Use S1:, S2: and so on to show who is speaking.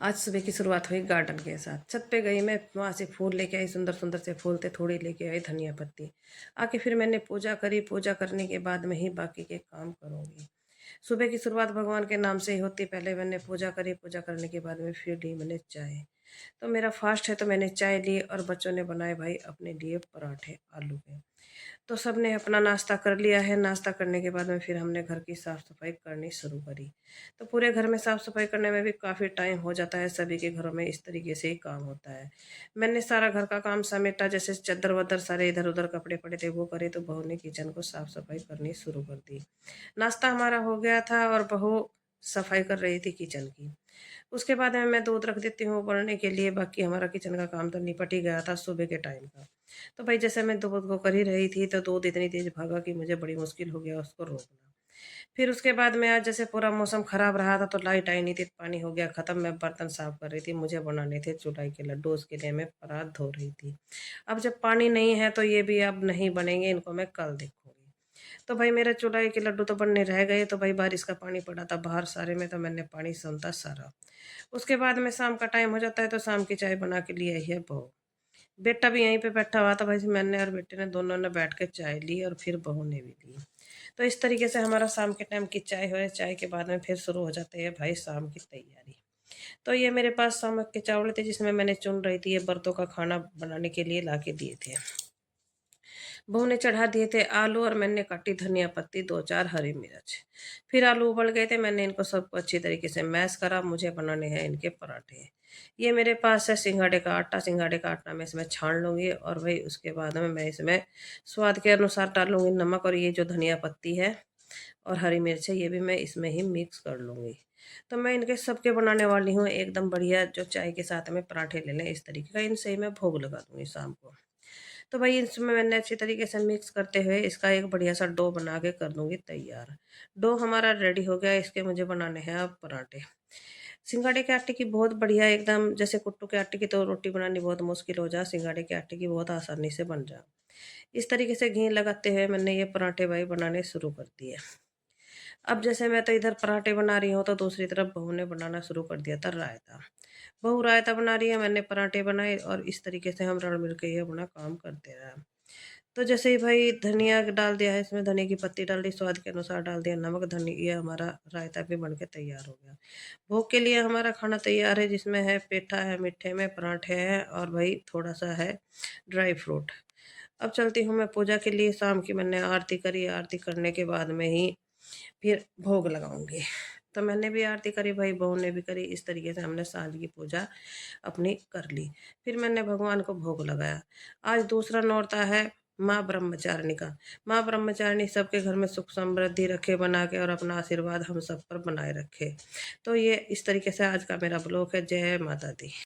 S1: आज सुबह की शुरुआत हुई गार्डन के साथ। छत पे गई मैं, वहाँ से फूल लेके आई, सुंदर सुंदर से फूल थे, थोड़ी लेके आई धनिया पत्ती। आके फिर मैंने पूजा करी। पूजा करने के बाद मैं ही बाकी के काम करूँगी। सुबह की शुरुआत भगवान के नाम से ही होती। पहले मैंने पूजा करी, पूजा करने के बाद में फिर ली मैंने चाय। तो मेरा फास्ट है तो मैंने चाय ली और बच्चों ने बनाए भाई अपने लिए पराठे आलू के। तो सबने अपना नाश्ता कर लिया है। नाश्ता करने के बाद में फिर हमने घर की साफ-सफाई करनी शुरू करी। तो पूरे घर में साफ-सफाई करने में भी काफ़ी टाइम हो जाता है, सभी के घरों में इस तरीके से ही काम होता है। मैंने सारा घर का काम समेटा, जैसे चद्दर-वद्दर सारे इधर-उधर कपड़े पड़े थे वो करे, तो बहू ने किचन को साफ-सफाई करनी शुरू कर दी। नाश्ता हमारा हो गया था और बहू सफाई कर रही थी किचन की। उसके बाद में मैं दूध रख देती हूँ उबलने के लिए, बाकी हमारा किचन का काम तो निपट ही गया था सुबह के टाइम का। तो भाई जैसे मैं दूध को कर ही रही थी तो दूध इतनी तेज़ भागा कि मुझे बड़ी मुश्किल हो गया उसको रोकना। फिर उसके बाद में आज जैसे पूरा मौसम ख़राब रहा था तो लाइट आई नहीं थी, पानी हो गया ख़त्म, मैं बर्तन साफ़ कर रही थी, मुझे बनाने थे चुलाई के लड्डू, उसके लिए मैं परात धो रही थी। अब जब पानी नहीं है तो ये भी अब नहीं बनेंगे, इनको मैं कल देखूँगी। तो भाई मेरे चुलाई के लड्डू तो बनने रह गए, तो भाई बारिश का पानी पड़ा था बाहर सारे में, तो मैंने पानी समता सारा। उसके बाद में शाम का टाइम हो जाता है तो शाम की चाय बना के लिए आई है बहू। बेटा भी यहीं पे बैठा हुआ था भाई, मैंने और बेटे ने दोनों ने बैठ के चाय ली और फिर बहू ने भी ली। तो इस तरीके से हमारा शाम के टाइम की चाय है, चाय के बाद में फिर शुरू हो जाती है भाई शाम की तैयारी। तो ये मेरे पास नमक के चावल थे जिसमें मैंने चुन रही थी, ये बर्तों का खाना बनाने के लिए ला के दिए थे। बहू ने चढ़ा दिए थे आलू और मैंने काटी धनिया पत्ती, 2-4 हरी मिर्च। फिर आलू उबल गए थे, मैंने इनको सबको अच्छी तरीके से मैश करा, मुझे बनाने हैं इनके पराठे। ये मेरे पास है सिंघाड़े का आटा, सिंघाड़े का आटा मैं इसमें छान लूँगी और वही उसके बाद में मैं इसमें स्वाद के अनुसार डालूँगी नमक, और ये जो धनिया पत्ती है और हरी मिर्च है ये भी मैं इसमें ही मिक्स कर लूँगी। तो मैं इनके सबके बनाने वाली हूँ एकदम बढ़िया, जो चाय के साथ में पराठे ले लें इस तरीके का, इनसे ही मैं भोग लगा दूँगी शाम को। तो भाई इसमें मैंने अच्छी तरीके से मिक्स करते हुए इसका एक बढ़िया सा डो बना के कर दूँगी तैयार। डो हमारा रेडी हो गया, इसके मुझे बनाने हैं अब पराठे। सिंघाड़े के आटे की बहुत बढ़िया एकदम, जैसे कुट्टू के आटे की तो रोटी बनानी बहुत मुश्किल हो जा, सिंघाड़े के आटे की बहुत आसानी से बन जा। इस तरीके से घी लगाते हुए मैंने ये पराठे भाई बनाने शुरू कर दिए। अब जैसे मैं तो इधर पराठे बना रही हूँ तो दूसरी तरफ बहू ने बनाना शुरू कर दिया था रायता। बहू रायता बना रही है, मैंने पराठे बनाए और इस तरीके से हम रल-मिल के ये अपना काम करते रहे। तो जैसे ही भाई धनिया डाल दिया है, इसमें धनिया की पत्ती डाल दी, स्वाद के अनुसार डाल दिया नमक, ये हमारा रायता भी बन के तैयार हो गया। भोग के लिए हमारा खाना तैयार है, जिसमें है पेठा है, मीठे में पराठे हैं और भाई थोड़ा-सा है ड्राई फ्रूट। अब चलती हूँ मैं पूजा के लिए, शाम की मैंने आरती करी, आरती करने के बाद में ही फिर भोग लगाऊँगी। तो मैंने भी आरती करी भाई, बहू ने भी करी, इस तरीके से हमने साँझ की पूजा अपनी कर ली। फिर मैंने भगवान को भोग लगाया। आज दूसरा नौरता है माँ ब्रह्मचारिणी का। माँ ब्रह्मचारिणी सबके घर में सुख समृद्धि रखे बना के और अपना आशीर्वाद हम सब पर बनाए रखे। तो ये इस तरीके से आज का मेरा ब्लॉग है। जय माता दी।